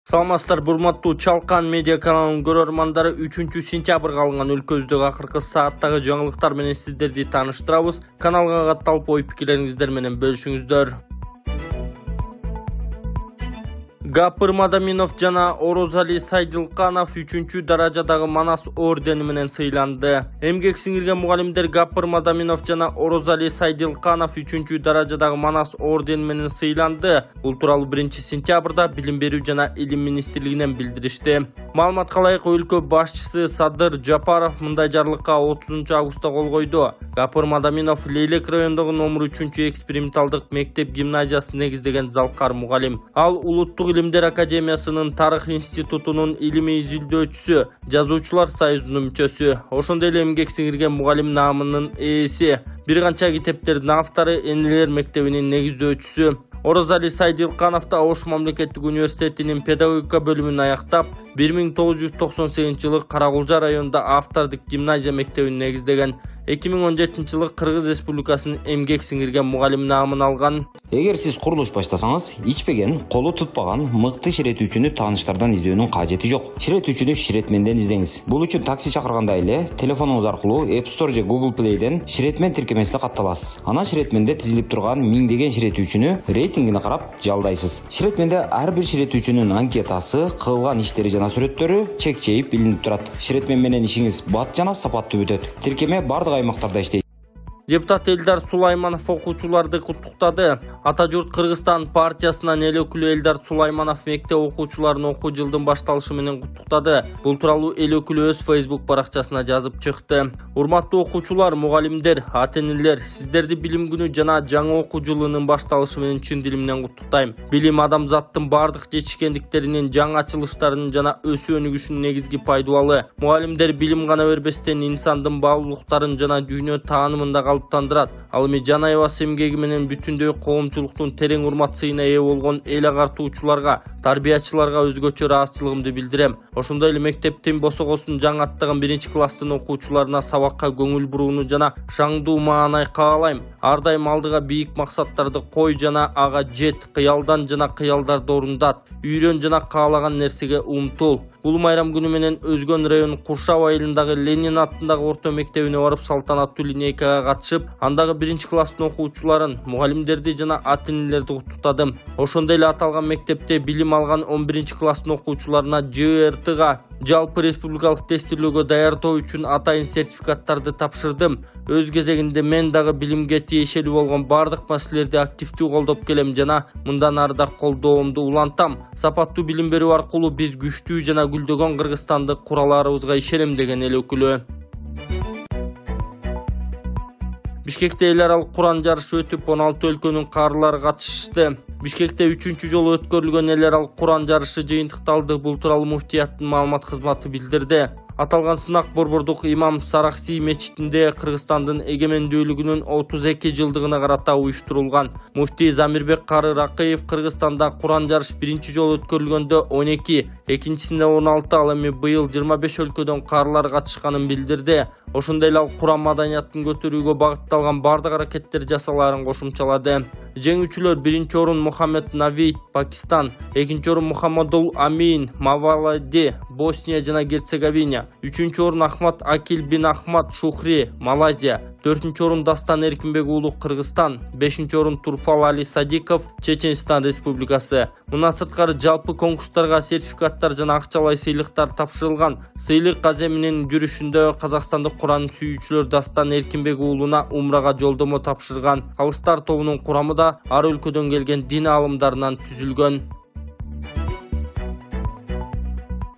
Саламатсыздар, урматтуу Чалкан медиа каналынын көрөрмандары, 3-сентябрга алынган өлкөбүздөгү акыркы сааттагы жаңылыктар менен сиздерди тааныштырабыз. Каналга катталып ой пикирлериңиздер менен бөлүшүңүздөр. Гапыр Мадаминов жана Орозали Сайдылканов 3-даражадагы Манас ордени менен сыйланды. Эмгек сиңирген мугалимдер Гапыр Мадаминов жана Орозали Сайдылканов 3-даражадагы Манас ордени менен сыйланды. Бул тууралуу 1-сентябрда Билим берүү жана Илим министрлигинен билдиришти. Маалыматка ылайык, өлкө башчысы Садыр Жапаров мындай жарлыкка 30-августта кол койду. Гапыр Мадаминов Лейлек райондогу номер 3 эксперименталдык мектеп гимназиясын негиздеген залкар мугалим. Ал Улуттук Илимдер академиясынын Тарых институтунун илимий изилдөөчүсү, жазуучулар союзунун мүчөсү. Ошондой эле эмгек сиңирген мугалим наамынын ээси, бир канча китептердин автору, Энелер мектебинин негиздөөчүсү. Орозали Сайдылканов да Ош мамлекеттик университетинин педагогика бөлүмүн аяктап, 1998-жылы Каракулжа районунда автордук гимназия мектебин негиздеген. 2017-жылы Кыргыз Республикасынын эмгек сиңирген мугалим наамын алган. Эгер сиз курулуш баштасаңыз, ичпеген, колу тутпаган мыкты ширетүүчүнү тааныштардан издөөнүн кажети жок. Ширетүүчүнү ширетменден издеңиз. Бул үчүн такси чакырганда эле телефонуңуз аркылуу App Store же Google Play'ден ширетмен тиркемесине катталасыз. Анан ширетменде тизилип турган миңдеген ширетүүчүнү рейтингине карап жалдайсыз. Ширетменде ар бир ширетүүчүнүн анкетасы, кылган иштери жана сүрөттөрү чек-чейип билинип турат. Ширетмен менен ишиңиз бат жана сапаттуу бүтөт. Тиркеме бардык аймактарда иштейт. Депутат Элдар Сулайманов окуучуларды куттуктады. Ата журт Кыргызстан партиясынан эл өкүлү Элдар Сулайманов мектеп окуучуларын окуу жылдын башталышы менен куттуктады. Бул тууралуу эл өкүлү өз Facebook баракчасына жазып чыкты. Урматтуу окуучулар, мугалимдер, ата-энелер, сиздерди билим күнү жана жаңы окуу жылынын башталышы менен чын дилимден куттуктайм. Билим адамзаттын бардык жетишкендиктеринин, жаңы ачылыштарынын жана өсүү өнүгүшүнүн негизги пайдубалы. Мугалимдер билим гана бербестен инсандын баалуулуктарын жана дүйнө таанымында тандырат. Ал эми жан аябасы эмгеги менен бүтүндөй коомчулуктун терең урмат сыйына ээ болгон эл агартуучуларга, тарбиячыларга өзгөчө ыраазычылыгымды билдирем. Ошондой эле мектептин босогосун жаңаттаган 1-класстын окуучуларына сабакка көңүл бурууну жана шаңдуу маанай каалайм. Ар дайым алдыга бийик максаттарды кой жана ага жет, кыялдан жана кыялдарды орундат. Үйрөн жана каалаган нерсеге умтул. Бул майрам күнү менен Өзгөн району Куршав айылындагы Ленин аттындагы орто мектебине барып салтанаттуу линейкага катышып, андагы 1-класстын окуучуларын, мугалимдерди жана ата-энелерди куттуктадым. Ошондой эле аталган мектепте билим алган 11-класстын окуучуларына ЖРТга, жалпы республикалык тестирлөөгө даярдоо үчүн атайын сертификаттарды тапшырдым. Өз кезегинде мен дагы билимге тиешелүү болгон бардык маселелерди активдүү колдоп келем жана мындан ары да колдоомду улантам. Сапаттуу билим берүү аркылуу биз күчтүү жана гүлдөгөн Кыргызстанды кураларыбызга ишенем, деген эл өкүлү. Бишкекте эл аралык Куран жарышы өтүп, 16 өлкөнүн каарылары катышты. Бишкекте 3-чү жолу өткөрүлгөн эл аралык Куран жарышы жыйынтыкталды. Бул тууралуу муфтияттын маалымат кызматы билдирди. Аталган сынак Борбордук имам Сарахси мечитинде Кыргызстандын эгемендүүлүгүнүн 32 жылдыгына карата уюштурулган. Муфтий Замирбек Кары Ракыев Кыргызстанда Куран жарыш 1-чи жолу өткөрүлгөндө 12, экинчисинде 16, ал эми быйыл 25 өлкөдөн каарылар катышканын билдирди. Ошондой эле Куран маданиятын көтөрүүгө багытталган бардык аракеттер жасалаарын кошумчалады. Жеңүүчүлөр: 1-орун Мухаммед Навид, Пакистан, 2-орун Мухаммадул Амин, Мавалади, Босния жана Герцеговина, 3-орун Ахмад Акил бин Ахмад Шухри, Малайзия, 4-орун Дастан Эркинбек уулу, Кыргызстан, 5-орун Турфал Али Садиков, Чеченстан Республикасы. Мындан сырткары жалпы конкурстарга сертификаттар жана акчалай сыйлыктар тапшырылган. Сыйлык Аземинин жүрүшүндө казакстандык Куран сүйүүчүлөр Дастан Эркинбек уулуна умрага жолдомо тапшырган. Калыстар тобунун курамы да ар өлкөдөн келген дин аалымдарынан түзүлгөн.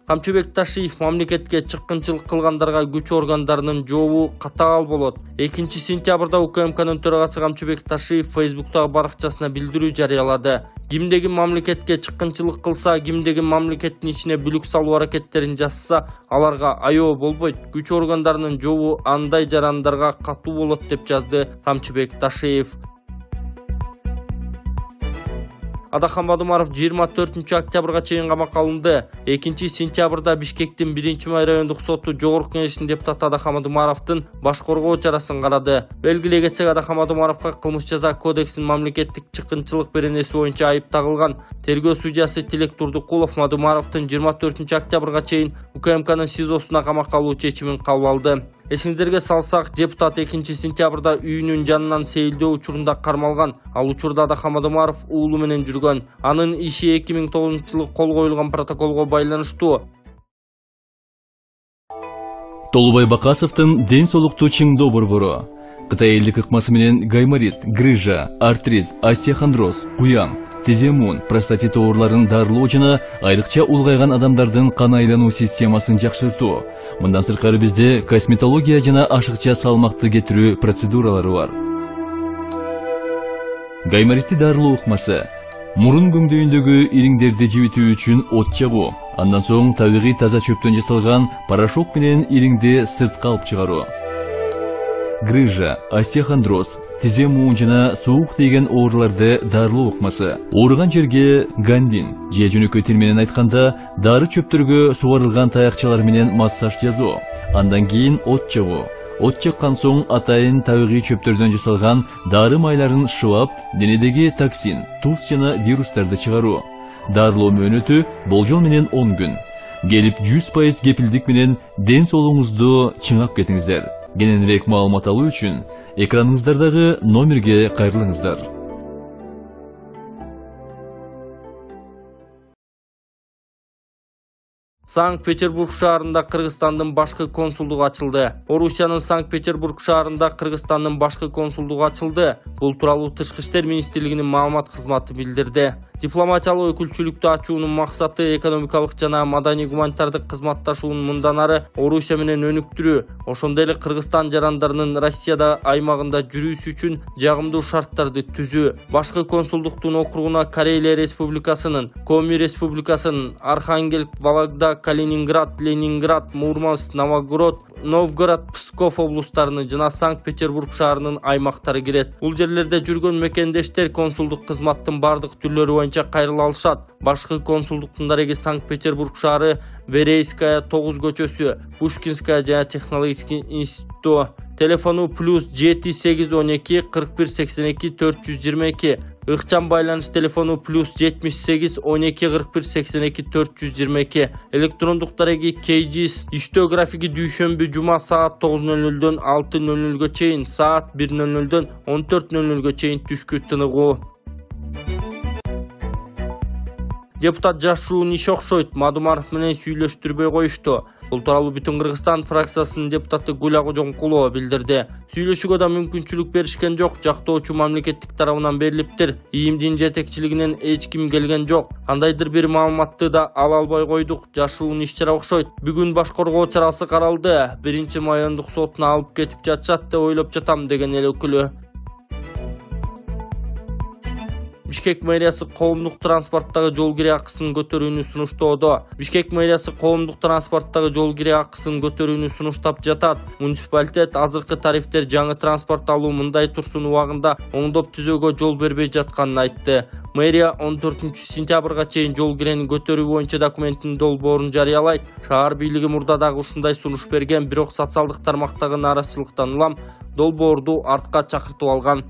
Камчыбек Ташиев мамлекетке чыккынчылык кылгандарга күч органдарынын жообу катаал болот. 2-сентябрда УКМКнын төрагасы Камчыбек Ташиев Facebooktагы баракчасына билдирүү жарыялады. Кимдеги мамлекетке чыккынчылык кылса, кимдеги мамлекеттин ичине бүлүк салуу аракеттерин жасса, аларга айоо болбойт. Күч органдарынын жообу андай жарандарга катуу болот, деп жазды Камчыбек Ташиев. Адахан Мадумаров 24 октябрга чейин камакка алынды. 2 сентябрда Бишкектин 1-май райондук соту жогорку кеңешинин депутаты Адахан Мадумаровдун баш коргоо чарасын карады. Белгилей кетсек, Адахан Мадумаровго кылмыш жаза кодексинин мамлекеттик чыккынчылык беренеси боюнча айып тагылган. Тергөө судьясы Тилек Турдукулов Мадумаровдун 24 октябрга чейин УКМКнын СИЗОсуна камакка алуу чечимин кабыл алды. Эсиңиздерге салсак, депутат 2 сентябрда үйүнүн жанынан сейилдөө учурунда кармалган. Ал учурда Адахан Мадумаров уулу менен жүргөн. Анын иши 2009-жылы кол коюлган протоколго байланыштуу. Толубай Бакасовдун ден соолукту чыңдоо борбору. Кытай элдик ыкмасы менен гайморит, грыжа, артрит, остеохондроз, куяң, тиземун, простатит ооруларын дарылоо жана айрыкча улгайган адамдардын кан айлануу системасын жакшыртуу. Мындан сырткары бизде косметология жана ашыкча салмакты кетирүү процедуралары бар. Гайморитти дарылоо ыкмасы мурун көңдөйүндөгү ириңдерди жибитүү үчүн от жагуу, андан соң табигый таза чөптөн жасалган порошок менен ириңди сыртка алып чыгаруу. Грыжа, остеохондроз, тизе муун жана суук тийген ооруларды дарылоо ыкмасы. Ооруган жерге гандин, же жөнөкөй тил менен айтканда дары чөптөргө сугарылган таякчалар менен массаж жасоо. Андан кийин от жагуу. От жаккан соң атайын табигый чөптөрдөн жасалган дары майларын шыбап, денедеги токсин, туз жана вирустарды чыгаруу. Дарылоо мөөнөтү болжол менен 10 күн. Келип 100% кепилдик менен ден соолугуңузду чыңап кетиңиздер. Кененирээк маалымат алуу үчүн экраныңыздардагы номерге кайрылыңыздар. Санкт-Петербург шаарында Кыргызстандын башкы консулдугу ачылды. Орусиянын Санкт-Петербург шаарында Кыргызстандын башкы консулдугу ачылды. Бул тууралуу Тышкы иштер министрлигинин маалымат кызматы билдирди. Дипломатиялык өкүлчүлүктү ачуунун максаты экономикалык жана маданий гуманитардык кызматташууну мындан ары Орусия менен өнүктүрүү, ошондой эле Кыргызстан жарандарынын Россияда аймагында жүрүүсү үчүн жагымдуу шарттарды түзүү. Башкы консулдуктун округуна Карелия Республикасынын, Коми Республикасынын, Архангельск, Вологда, Калининград, Ленинград, Мурманск, Новгород, Псков облустарынын жана Санкт-Петербург шаарынын аймактары кирет. Бул жерлерде жүргөн мекендештер консулдук кызматтын бардык түрлөрү боюнча кайрыла алышат. Башкы консулдуктун дареги Санкт-Петербург шаары, Верейская 9 көчөсү, Пушкинская жана Технологический институту. Телефону +7 812 41 82 422. Ыкчам байланыш телефону +78 12 41 82 422. Электрондук дареги KGS иштөө графиги дүйшөмбү жума саат 9:00дөн 6:00га чейин, саат 1:00дөн 14:00га чейин түшкү тыныгуу. Депутат жашуун иш окшойт, Мадумаров менен сүйлөштүрбөй коюшту. Бул тууралуу Бүтүн Кыргызстан фракциясынын депутаты Гуля Кожомкулова билдирди. Сүйлөшүүгө да мүмкүнчүлүк беришкен жок, жактоочу мамлекеттик тарабынан берилиптир. ИИМдин жетекчилигинен эч ким келген жок. Кандайдыр бир маалыматты да ала албай койдук. Жашуун иш-чара окшойт. Бүгүн баш коргоо чарасы каралды. 1-май райондук сотуна алып кетип жатышат деп ойлоп жатам, деген эл өкүлү. Бишкек мэриясы коомдук транспорттагы жол кире акысын көтөрүүнү сунуштоодо. Бишкек мэриясы коомдук транспорттагы жол кире акысын көтөрүүнү сунуштап жатат. Муниципалитет азыркы тарифтер жаңы транспорт алуу мындай турсун убагында оңдоп түзөөгө жол бербей жатканын айтты. Мэрия 14 сентябрга чейин жол кирени көтөрүү боюнча документтин долбоорун жарыялайт. Шаар бийлиги мурда дагы ушундай сунуш берген, бирок социалдык тармактагы нааразычылыктан улам долбоорду артка чакыртып алган.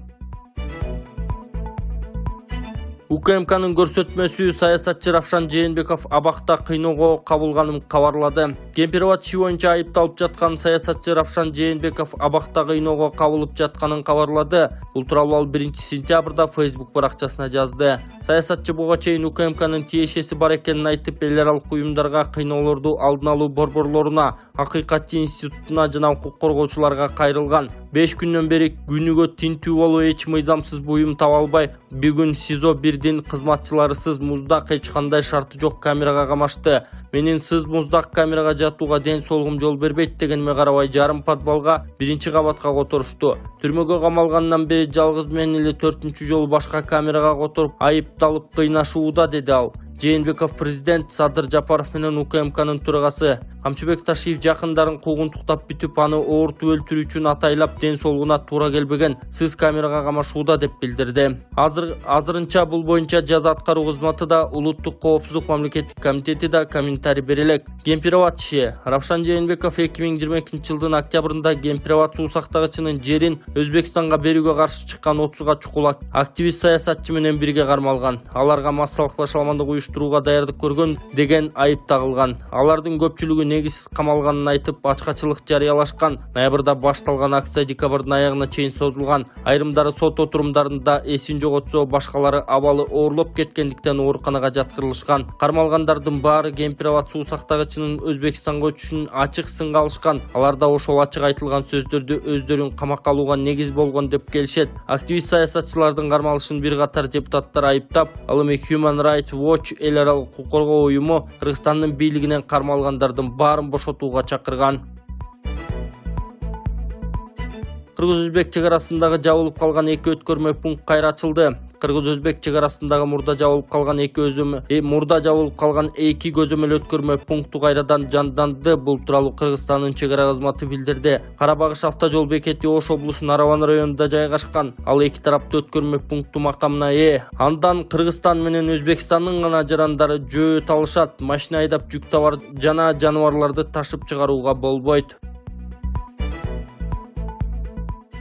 УКМКнын көрсөтмөсү саясатчы Равшан Жээнбеков абакта кыйноого кабылганын кабарлады. Кемпироват иши боюнча айыпталып жаткан саясатчы Равшан Жээнбеков абакта кыйноого кабылып жатканын кабарлады. Бул тууралуу ал 1 сентябрда Facebook баракчасына жазды. Саясатчы буга чейин УКМКнын тиешеси бар экенин айтып, эл аралык уюмдарга кыйноолорду алдын алуу борборлоруна, Акыйкатчы институтуна жана укук коргоочуларга кайрылган. 5 күндөн бери күнүгө тинтүү болуу эч мыйзамсыз буюм таба албай, бүгүн СИЗО 1 кызматчыларысыз муздак эч кандай шарты жок камерага камашты. Менин сыз муздак камерага жатууга ден соолугум жол бербейт дегениме карабай жарым подвалга 1-кабатка которушту. Түрмөгө камалгандан бери жалгыз менен эле 4-жолу башка камерага которуп айыпталып кыйнашууда, деди ал. Жээнбеков президент Садыр Жапаров менен УКМКнын төрагасы Камчыбек Ташиев жакындарын куугунтуктап бүтүп, аны оорутуп өлтүрүү үчүн атайлап ден соолугуна туура келбеген, сыз камерага камашууда деп билдирди. Азырынча бул боюнча жаза аткаруу кызматы да, Улуттук коопсуздук мамлекеттик комитети да комментарий берелек. Гемпирабад иши. Равшан Жээнбеков 2022 жылдын октябрында Гемпирабад суу сактагычынын жерин Өзбекстанга берүүгө каршы чыккан 30га чукул активист саясатчы менен бирге кармалган. Аларга массалык башаламандык уюштурууга даярдык көргөн деген айып тагылган. Алардын көпчүлүгү негизсиз камалганын айтып, ачкачылык жарыялашкан. Ноябрда башталган акция декабрдын аягына чейин созулган. Айрымдары сот отурумдарында эсин жоготсо, башкалары абалы оорлоп кеткендиктен ооруканага жаткырылышкан. Кармалгандардын баары Гемпирабад суу сактагычынын Өзбекстанга өтүшүн ачык сынга алышкан. Аларда ошол ачык айтылган сөздөрдү өздөрүн камакка алууга негиз болгон деп келишет. Активист саясатчылардын кармалышын бир катар депутаттар айыптап, ал эми Human Rights Watch эл аралык укук коргоо уюму Кыргызстандын бийлигинен кармалгандардын баарын бошотууга чакырган. Кыргыз-Өзбек чегарасындагы жабылып калган эки өткөрмө пункт кайра ачылды. Кыргыз-Өзбек чегарасындагы мурда жабылып калган эки көзөмөл өткөрмө пункту кайрадан жанданды. Бул тууралуу Кыргызстандын чегара кызматы билдирди. Карабагыш автожол бекети Ош облусунун Араван районунда жайгашкан. Ал эки тараптуу өткөрмө пункту макамына ээ. Андан Кыргызстан менен Өзбекстандын гана жарандары жөө талышат. Машина айдап жүк товар жана жаныбарларды ташып чыгарууга болбойт.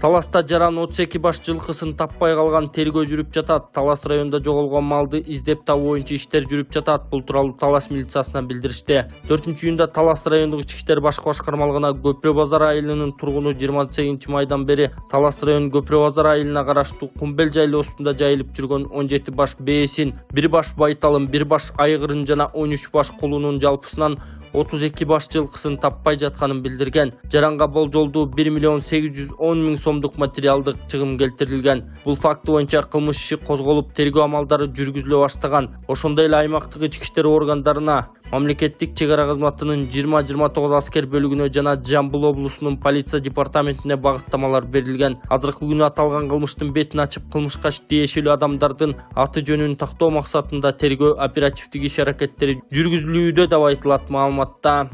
Таласта жаран 32 баш жылкысын таппай калган, тергөө жүрүп жатат. Талас районунда жоголгон малды издеп табуу боюнча иштер жүрүп жатат. Бул тууралуу Талас милициясынан билдиришти. 4-июнда Талас райондук ички иштер башкы башкармалыгына Көпүрө базар айылынын тургуну 28 майдан бери Талас районунун Көпүрө базар айылына караштуу Кумбел жайлоосунда жайылып жүргөн 17 баш бээсин, 1 баш байталын, 1 баш айгырын жана 13 баш кулунун жалпысынан 32 баш жылкысын таппай жатканын билдирген. Жаранга болжолдуу 1.810.000 сомдук материалдык чыгым келтирилген. Бул факты боюнча кылмыш иши козголуп, тергөө амалдары жүргүзүлө баштаган. Ошондой эле аймактык ички иштер органдарына, мамлекеттик чегара кызматынын 20-29 аскер бөлүгүнө жана Жамбыл облусунун полиция департаментине багыттамалар берилген. Азыркы күнү аталган кылмыштын бетин ачып, кылмышка тиешелүү адамдардын аты жөнүн тактоо максатында тергөө оперативдик иш-аракеттери жүргүзүлүүдө деп айтылат маалыматта.